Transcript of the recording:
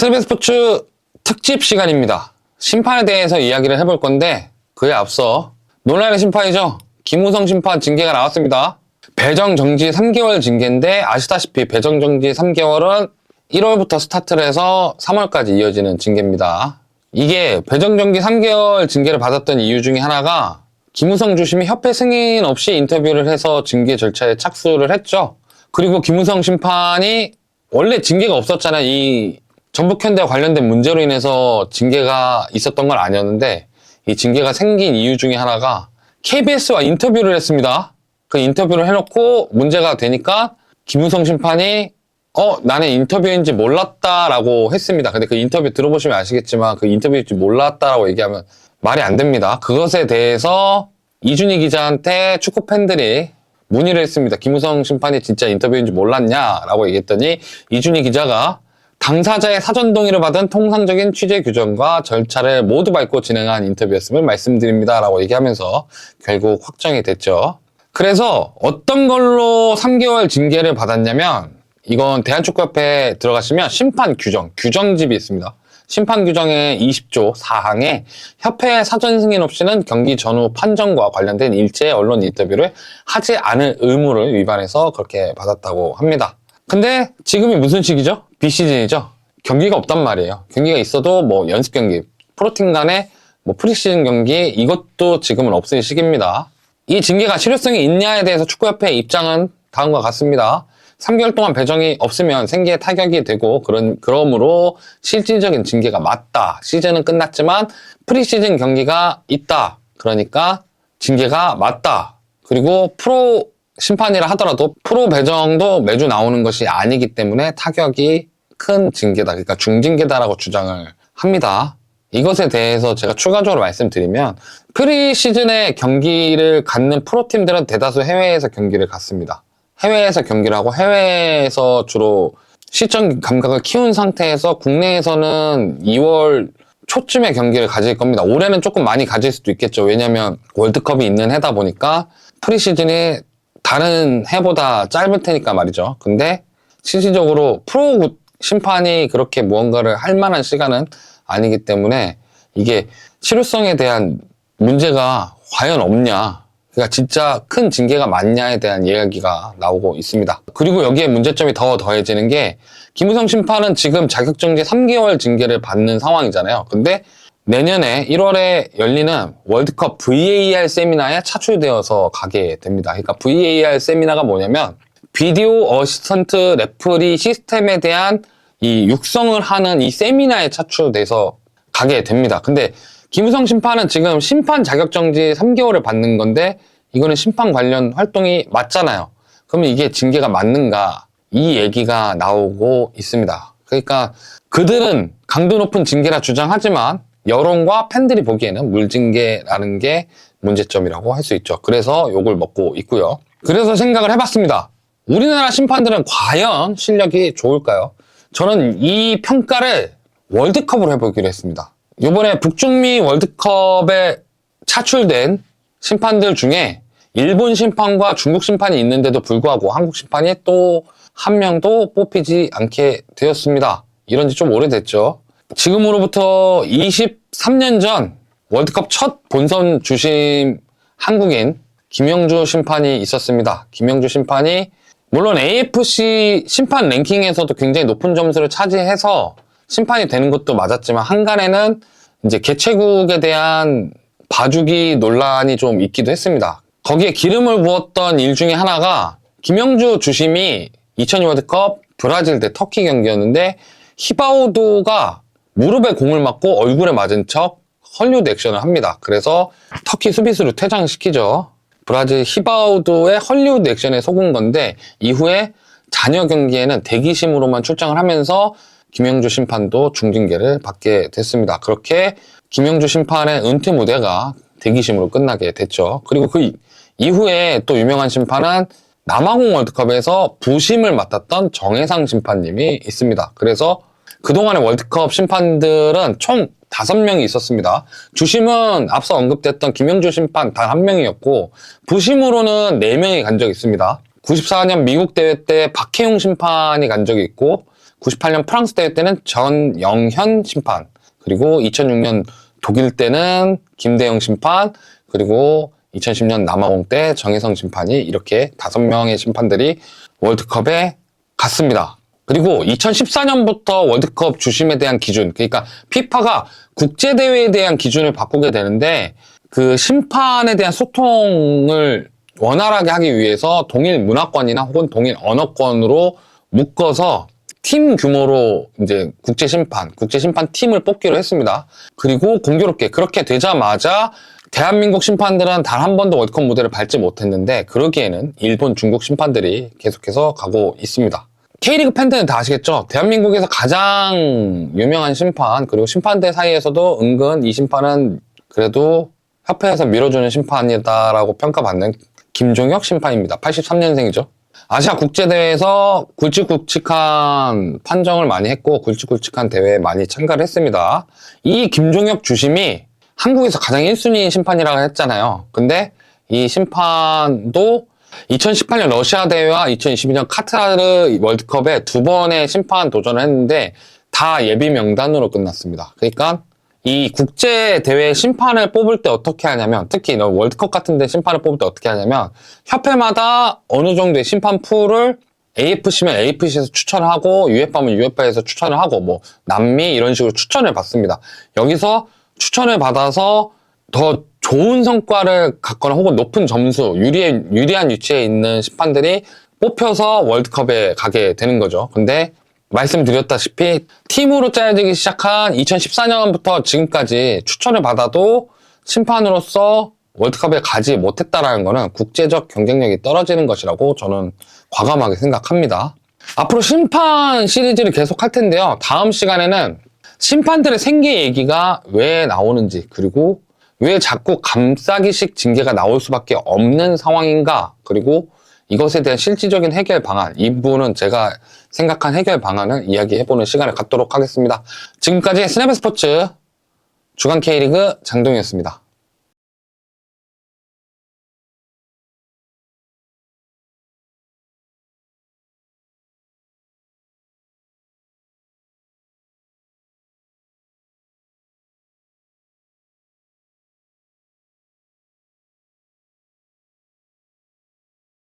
스베 스포츠 특집 시간입니다. 심판에 대해서 이야기를 해볼 건데 그에 앞서 논란의 심판이죠. 김우성 심판 징계가 나왔습니다. 배정 정지 3개월 징계인데 아시다시피 배정 정지 3개월은 1월부터 스타트를 해서 3월까지 이어지는 징계입니다. 이게 배정 정지 3개월 징계를 받았던 이유 중에 하나가 김우성 주심이 협회 승인 없이 인터뷰를 해서 징계 절차에 착수를 했죠. 그리고 김우성 심판이 원래 징계가 없었잖아요. 이 전북현대와 관련된 문제로 인해서 징계가 있었던 건 아니었는데 이 징계가 생긴 이유 중에 하나가 KBS와 인터뷰를 했습니다. 그 인터뷰를 해놓고 문제가 되니까 김우성 심판이 나는 인터뷰인지 몰랐다라고 했습니다. 근데 그 인터뷰 들어보시면 아시겠지만 그 인터뷰인지 몰랐다라고 얘기하면 말이 안 됩니다. 그것에 대해서 이준희 기자한테 축구 팬들이 문의를 했습니다. 김우성 심판이 진짜 인터뷰인지 몰랐냐라고 얘기했더니 이준희 기자가 당사자의 사전 동의를 받은 통상적인 취재 규정과 절차를 모두 밟고 진행한 인터뷰였음을 말씀드립니다. 라고 얘기하면서 결국 확정이 됐죠. 그래서 어떤 걸로 3개월 징계를 받았냐면 이건 대한축구협회에 들어가시면 심판 규정집이 있습니다. 심판 규정의 20조 4항에 협회의 사전 승인 없이는 경기 전후 판정과 관련된 일체의 언론 인터뷰를 하지 않을 의무를 위반해서 그렇게 받았다고 합니다. 근데 지금이 무슨 시기죠? 비시즌이죠. 경기가 없단 말이에요. 경기가 있어도 뭐 연습 경기, 프로팀 간의 뭐 프리시즌 경기 이것도 지금은 없을 시기입니다. 이 징계가 실효성이 있냐에 대해서 축구협회의 입장은 다음과 같습니다. 3개월 동안 배정이 없으면 생계에 타격이 되고 그러므로 실질적인 징계가 맞다. 시즌은 끝났지만 프리시즌 경기가 있다. 그러니까 징계가 맞다. 그리고 프로 심판이라 하더라도 프로 배정도 매주 나오는 것이 아니기 때문에 타격이 큰 징계다. 그러니까 중징계다라고 주장을 합니다. 이것에 대해서 제가 추가적으로 말씀드리면 프리시즌에 경기를 갖는 프로팀들은 대다수 해외에서 경기를 갖습니다. 해외에서 경기를 하고 해외에서 주로 시점 감각을 키운 상태에서 국내에서는 2월 초쯤에 경기를 가질 겁니다. 올해는 조금 많이 가질 수도 있겠죠. 왜냐하면 월드컵이 있는 해다 보니까 프리시즌이 다른 해보다 짧을 테니까 말이죠. 근데 실질적으로 프로 심판이 그렇게 무언가를 할 만한 시간은 아니기 때문에 이게 실효성에 대한 문제가 과연 없냐, 그러니까 진짜 큰 징계가 맞냐에 대한 이야기가 나오고 있습니다. 그리고 여기에 문제점이 더 더해지는 게 김우성 심판은 지금 자격정지 3개월 징계를 받는 상황이잖아요. 근데 내년에 1월에 열리는 월드컵 VAR 세미나에 차출되어서 가게 됩니다. 그러니까 VAR 세미나가 뭐냐면 비디오 어시스턴트 레프리 시스템에 대한 이 육성을 하는 이 세미나에 차출돼서 가게 됩니다. 근데 김우성 심판은 지금 심판 자격정지 3개월을 받는 건데 이거는 심판 관련 활동이 맞잖아요. 그러면 이게 징계가 맞는가? 이 얘기가 나오고 있습니다. 그러니까 그들은 강도 높은 징계라 주장하지만 여론과 팬들이 보기에는 물징계라는 게 문제점이라고 할 수 있죠. 그래서 욕을 먹고 있고요. 그래서 생각을 해봤습니다. 우리나라 심판들은 과연 실력이 좋을까요? 저는 이 평가를 월드컵으로 해보기로 했습니다. 이번에 북중미 월드컵에 차출된 심판들 중에 일본 심판과 중국 심판이 있는데도 불구하고 한국 심판이 또 한 명도 뽑히지 않게 되었습니다. 이런 지 좀 오래됐죠. 지금으로부터 23년 전 월드컵 첫 본선 주심 한국인 김영주 심판이 있었습니다. 김영주 심판이 물론 AFC 심판 랭킹에서도 굉장히 높은 점수를 차지해서 심판이 되는 것도 맞았지만 한간에는 이제 개최국에 대한 봐주기 논란이 좀 있기도 했습니다. 거기에 기름을 부었던 일 중에 하나가 김영주 주심이 2002 월드컵 브라질 대 터키 경기였는데 히바우드가 무릎에 공을 맞고 얼굴에 맞은 척 헐리우드 액션을 합니다. 그래서 터키 수비수를 퇴장시키죠. 브라질 히바우드의 헐리우드 액션에 속은 건데 이후에 잔여 경기에는 대기심으로만 출장을 하면서 김영주 심판도 중징계를 받게 됐습니다. 그렇게 김영주 심판의 은퇴 무대가 대기심으로 끝나게 됐죠. 그리고 그 이후에 또 유명한 심판은 남아공 월드컵에서 부심을 맡았던 정혜상 심판님이 있습니다. 그래서 그동안의 월드컵 심판들은 총 5명이 있었습니다. 주심은 앞서 언급됐던 김영주 심판 단 1명이었고 부심으로는 4명이 간 적이 있습니다. 94년 미국 대회 때 박혜용 심판이 간 적이 있고 98년 프랑스 대회 때는 전영현 심판, 그리고 2006년 독일 때는 김대영 심판, 그리고 2010년 남아공 때 정혜성 심판이 이렇게 5명의 심판들이 월드컵에 갔습니다. 그리고 2014년부터 월드컵 주심에 대한 기준, 그러니까 피파가 국제대회에 대한 기준을 바꾸게 되는데 그 심판에 대한 소통을 원활하게 하기 위해서 동일 문화권이나 혹은 동일 언어권으로 묶어서 팀 규모로 이제 국제심판 팀을 뽑기로 했습니다. 그리고 공교롭게 그렇게 되자마자 대한민국 심판들은 단 한 번도 월드컵 무대를 밟지 못했는데 그러기에는 일본, 중국 심판들이 계속해서 가고 있습니다. K리그 팬들은 다 아시겠죠? 대한민국에서 가장 유명한 심판, 그리고 심판대 사이에서도 은근 이 심판은 그래도 협회에서 밀어주는 심판이다라고 평가받는 김종혁 심판입니다. 83년생이죠. 아시아 국제대회에서 굵직굵직한 판정을 많이 했고 굵직굵직한 대회에 많이 참가를 했습니다. 이 김종혁 주심이 한국에서 가장 1순위 심판이라고 했잖아요. 근데 이 심판도 2018년 러시아 대회와 2022년 카타르 월드컵에 2번의 심판 도전을 했는데 다 예비 명단으로 끝났습니다. 그러니까 이 국제 대회 심판을 뽑을 때 어떻게 하냐면, 특히 월드컵 같은 데 심판을 뽑을 때 어떻게 하냐면 협회마다 어느 정도의 심판 풀을 AFC면 AFC에서 추천을 하고 UEFA면 UEFA에서 추천을 하고 뭐 남미 이런 식으로 추천을 받습니다. 여기서 추천을 받아서 더 좋은 성과를 갖거나 혹은 높은 점수, 유리한 위치에 있는 심판들이 뽑혀서 월드컵에 가게 되는 거죠. 근데 말씀드렸다시피 팀으로 짜여지기 시작한 2014년부터 지금까지 추천을 받아도 심판으로서 월드컵에 가지 못했다라는 것은 국제적 경쟁력이 떨어지는 것이라고 저는 과감하게 생각합니다. 앞으로 심판 시리즈를 계속 할 텐데요. 다음 시간에는 심판들의 생계 얘기가 왜 나오는지, 그리고 왜 자꾸 감싸기식 징계가 나올 수밖에 없는 상황인가, 그리고 이것에 대한 실질적인 해결 방안, 이 부분은 제가 생각한 해결 방안을 이야기해보는 시간을 갖도록 하겠습니다. 지금까지 스냅스포츠 주간 K리그 장동희였습니다.